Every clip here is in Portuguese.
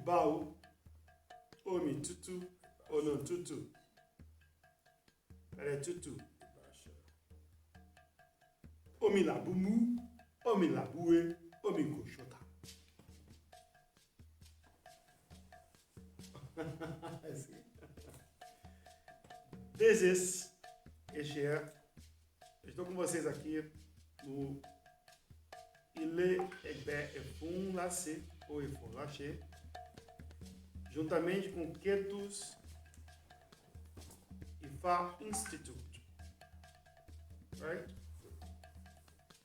Ibao, Omi tutu, Ono tutu, Pere tutu, Omi labumu, Omi labue, Omi koshota. This is Ișeșe. Estou com vocês aqui no Efunlase ou Efunlase, juntamente com Ketusifainstitute. Right?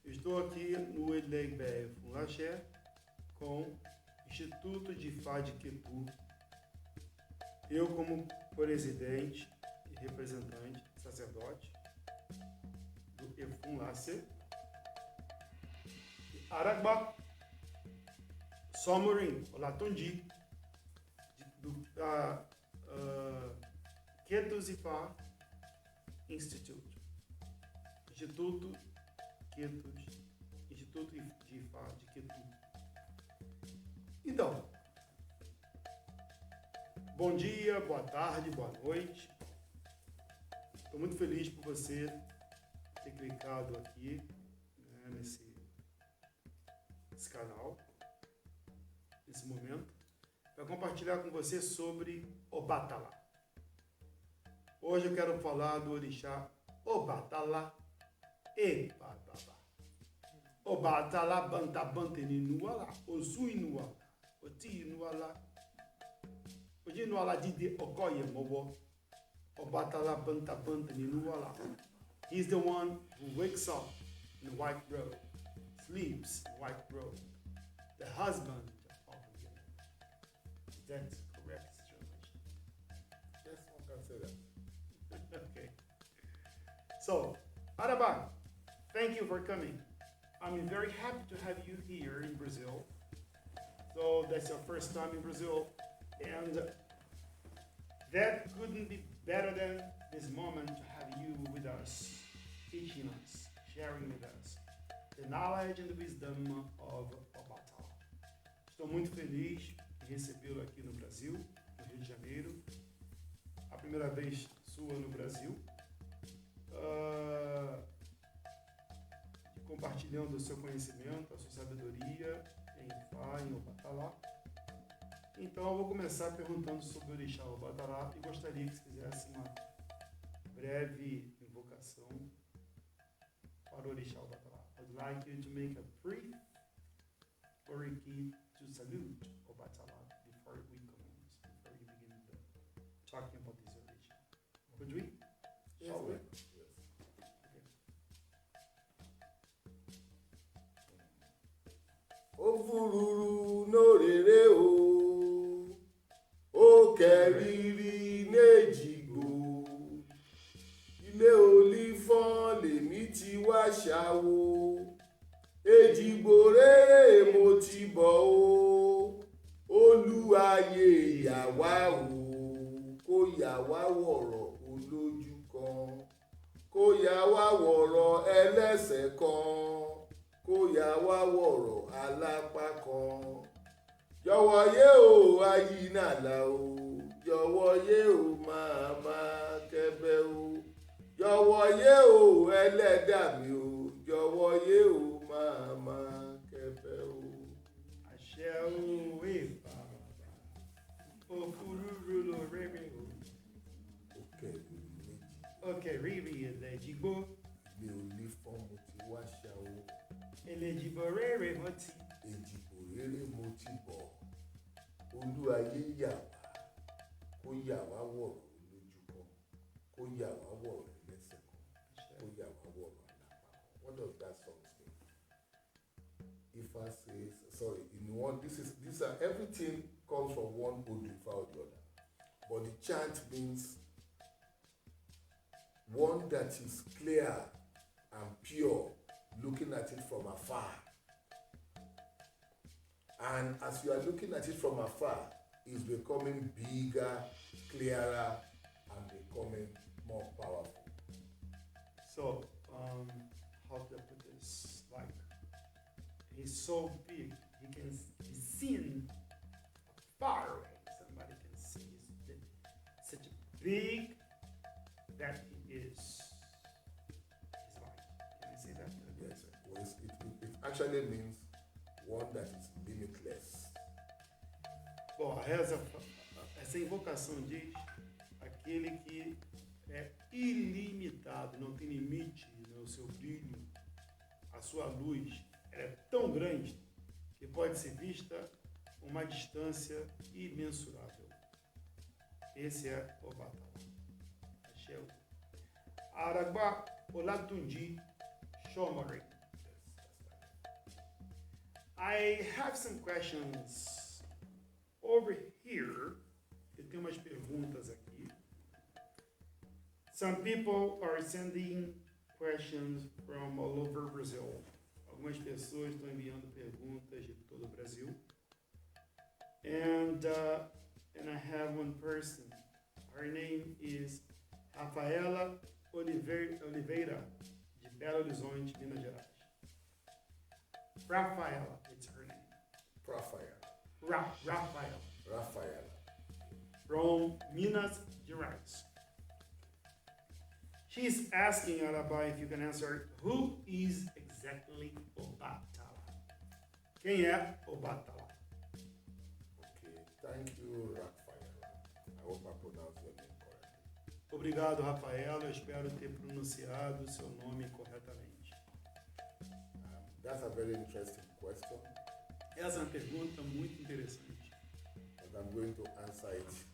Estou aqui no Efunlase com o Instituto de Fá de Ketu. Eu como presidente e representante, sacerdote do Efunlase, Aragba, Somorim, Olatondi, do Ketusifainstitute, Instituto de Fá de Ketu. Então, bom dia, boa tarde, boa noite. Estou muito feliz por você ter clicado aqui, né, nesse canal, nesse momento, para compartilhar com você sobre Obàtálá. Hoje eu quero falar do orixá Obàtálá e Obàtálá. Obàtálá banta banteni nuala, ozui nuala, oti nuala, oji nuala dide okoye mobo. Obàtálá banta banteni nuala. He's the one who wakes up in the white robe, sleeps in white robe, the husband of the woman. That's correct translation. Yes, one can say that. Okay. So, Araba, thank you for coming. I'm very happy to have you here in Brazil. So that's your first time in Brazil, and that couldn't be better than this moment to have you with us, teaching us, sharing with us the knowledge and the wisdom of Obatalá. Estou muito feliz em recebê-lo aqui no Brasil, no Rio de Janeiro. A primeira vez sua no Brasil. Compartilhando o seu conhecimento, a sua sabedoria em Fá, em Obatalá. Então eu vou começar perguntando sobre o orixá Obatalá e gostaria que você fizesse uma breve invocação para o orixá Obatalá. I'd like you to make a brief oriki to salute Obatalá before we commence, before we begin talking about this orixá. Could we? Yes, Shall we? yes. Ó fururu n'orere o, ó kẹrìírí n'èjìgbò, ilé olífọ́n lèmi ti wá ṣàwo, èjìgbò rere mo ti bọ̀ o, olúwayé yà wá o, kó yà wá wọ̀rọ̀ olójú kan, kó yà wá wọ̀rọ̀ ẹlẹ́sẹ̀ kan, kó yà wá wọ̀rọ̀ alápá kan. Jọ̀wọ́ yé o ayínàlá o, jọ̀wọ́ yé o màmá kẹ́bẹ́ o, jọ̀wọ́ yé o ẹlẹ́dà mi o, jọ̀wọ́ yé o màmá kẹ́bẹ́ o. Àṣẹ o, èèpà bàbá, òfurufú ló rere o. Òkè rírì ẹlẹ́jìgbò, ilé olífọ́n mo ti wá ṣàwo, ẹlẹ́jìgbò rere mo ti. èjìgbò rere mo ti bọ̀, olúwayé yà wá, kó yà wá wọ̀rọ̀ olójú kan, kó yà wá wọ̀rọ̀ ẹlẹ́sẹ̀ kan, kó yà wá wọ̀rọ̀ alápá kan. What does that song mean? Ifa says, sorry, in one, these are everything comes from one Odu Ifa or the other, but the chant means one that is clear and pure, looking at it from afar. And as you are looking at it from afar, it's becoming bigger, clearer, and becoming more powerful. So, how to put this? Like, he's so big, he can be seen far big that he is. He's like, can I say that? Yes, well, it actually means one that is limitless. Bom, essa invocação diz aquele que é ilimitado, não tem limite no seu brilho, a sua luz é tão grande que pode ser vista a uma distância imensurável. Esse é Obàtálá. Achei. Aragba Olatunji Shomari. I have some questions over here. Eu tenho umas perguntas aqui. Some people are sending questions from all over Brazil. Algumas pessoas estão enviando perguntas de todo o Brasil. And I have one person. Her name is Rafaela Oliveira, de Belo Horizonte, Minas Gerais. Rafaela, it's her name. Rafaela. From Minas Gerais. She's asking, Alaba, if you can answer, who is exactly Obàtálá? Quem é Obàtálá? Okay, thank you, Rafaela. I hope I pronounced your name correctly. Obrigado, Rafaela. Eu espero ter pronunciado o seu nome corretamente. That's a very interesting question. Essa é uma pergunta muito interessante. And I'm going to answer it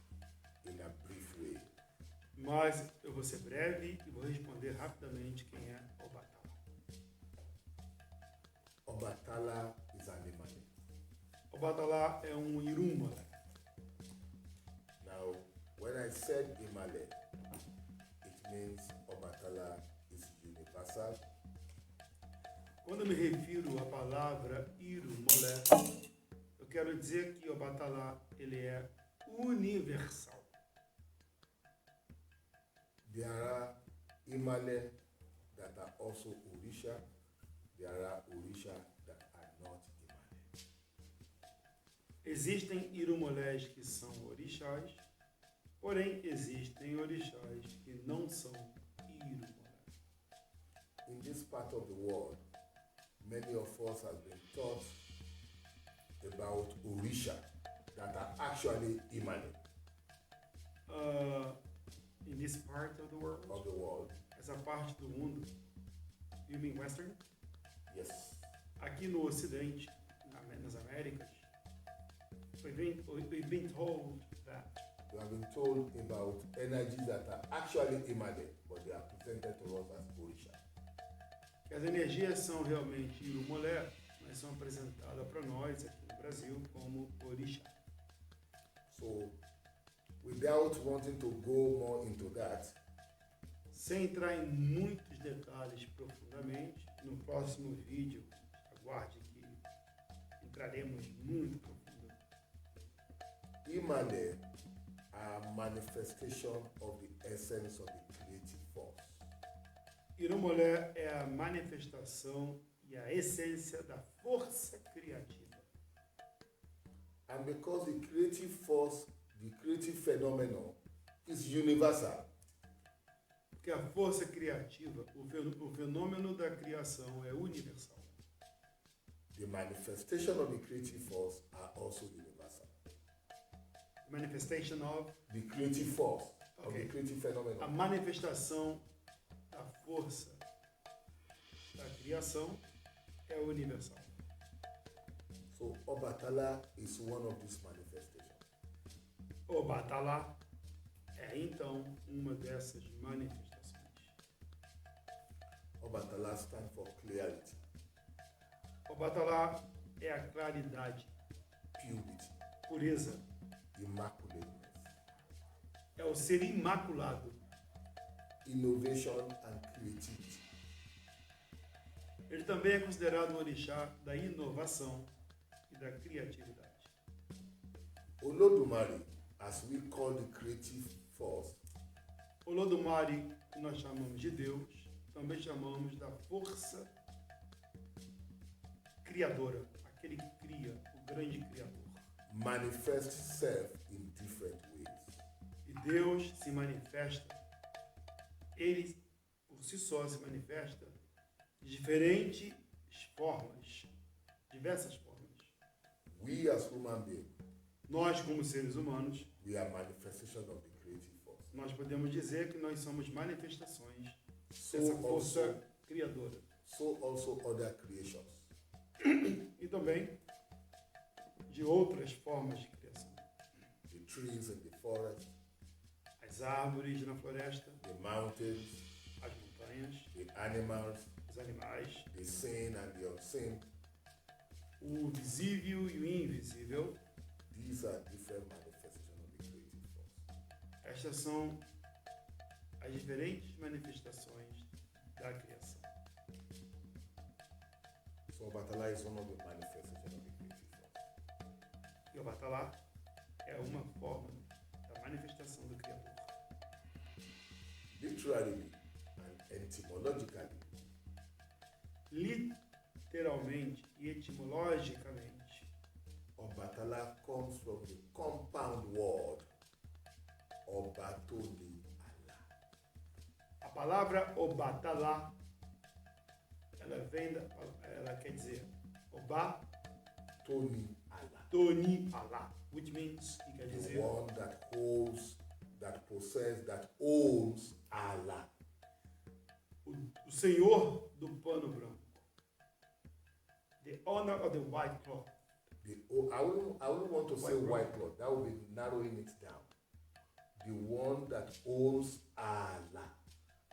in a brief way. Mas eu vou ser breve e vou responder rapidamente quem é Obàtálá. Obatalá is an animal. Obàtálá é um irumale. Now, when I said Imale, it means Obatalá is universal. Quando eu me refiro à palavra irumale, eu quero dizer que Obàtálá ele é universal. There are Imale that are also Orisha. There are Orisha that are not Imale. Existem irumolés que são orixás, porém existem orixás que não são irumolés. In this part of the world, many of us have been taught about Orisha that are actually Imale In this part of the world, essa parte do mundo, you mean Western? Yes. Aqui no Ocidente, nas Américas, we've been told that We have been told about energies that are actually Imale, but they are presented to us as Orisha. que as energias são realmente irumolé, mas são apresentadas para nós aqui no Brasil como orixá. So, without wanting to go more into that, Sem entrar em muitos detalhes profundamente, no próximo vídeo, aguarde que entraremos muito profundo. Imale are a manifestation of the essence of the creative force. Irumolé é a manifestação e a essência da força criativa. And because the creative force, the creative phenomenon is universal, Porque a força criativa, o fenômeno da criação é universal. the manifestation of the creative force are also universal. Manifestation of, The creative force of Okay. the creative a phenomenon manifestação da força da criação é universal. So Obatalá is one of these manifestations. Obàtálá é então uma dessas manifestações. Obatalá stands for clarity, Obàtálá é a claridade, purity, pureza, immaculateness, é o ser imaculado. innovation and creativity. Ele também é considerado um orixá da inovação e da criatividade. Olódùmarè, as we call the creative force, Olódùmarè, que nós chamamos de Deus, também chamamos da força criadora, aquele que cria, o grande criador. manifests itself in different ways. E Deus se manifesta, ele por si só se manifesta de diferentes formas, diversas formas. We as human beings, Nós, como seres humanos, we are manifestations of the creative force. nós podemos dizer que nós somos manifestações So dessa força also, criadora. so also other creations. E também de outras formas de criação. The trees in the forest, As árvores na floresta, the mountains, as montanhas, the animals, os animais, the seen and the unseen. o visível e o invisível. These are different manifestations of the creative force. Estas são as diferentes manifestações da criação. So Obatalá is one of the manifestations of the creative force. E o Obatalá é uma forma da manifestação do Criador. Literally and etymologically, Literalmente e etimologicamente, Obatalá comes from the compound word Obàtálá. a palavra Obàtálá, ela quer dizer Obàtálá, which means, que quer the dizer, one that holds, that possesses, that owns Allah. o Senhor do pano branco. The owner of the white cloth. I wouldn't want to say white cloth. That would be narrowing it down. The one that owns Allah.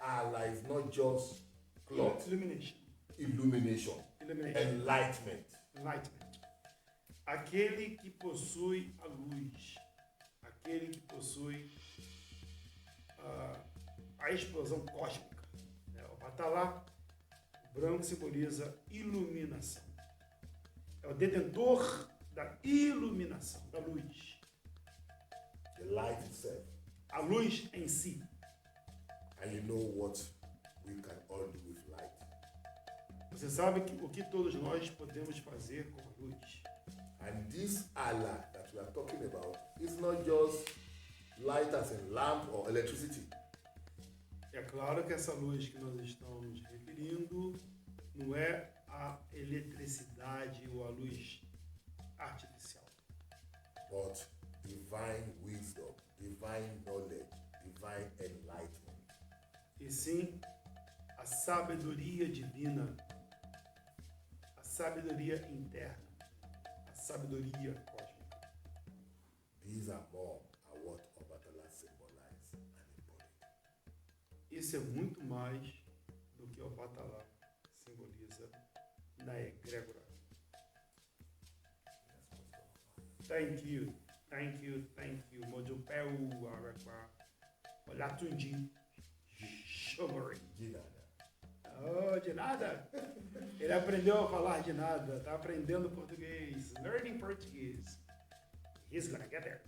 Allah is not just cloth. Illumination. Illumination. Enlightenment. Aquele que possui a luz. Aquele que possui a explosão cósmica. O Obatalá, o branco simboliza iluminação. É o detentor da iluminação, da luz. The light itself. A luz em si. And you know what we can all do with light. Você sabe o que todos nós podemos fazer com a luz. And this Allah that we are talking about is not just light as in lamp or electricity. É claro que essa luz que nós estamos nos referindo não é a eletricidade ou a luz artificial. But divine wisdom, divine knowledge, divine enlightenment. E sim, a sabedoria divina, a sabedoria interna, a sabedoria cósmica. These are what Obatalá symbolizes and embodies. Isso é muito mais do que o Obatalá simboliza na egrégora. Thank you. Mojopéu, Araquá, Olatundi, Xomori. De nada. Oh, de nada? Ele aprendeu a falar de nada, tá aprendendo português, learning Portuguese. He's gonna get there.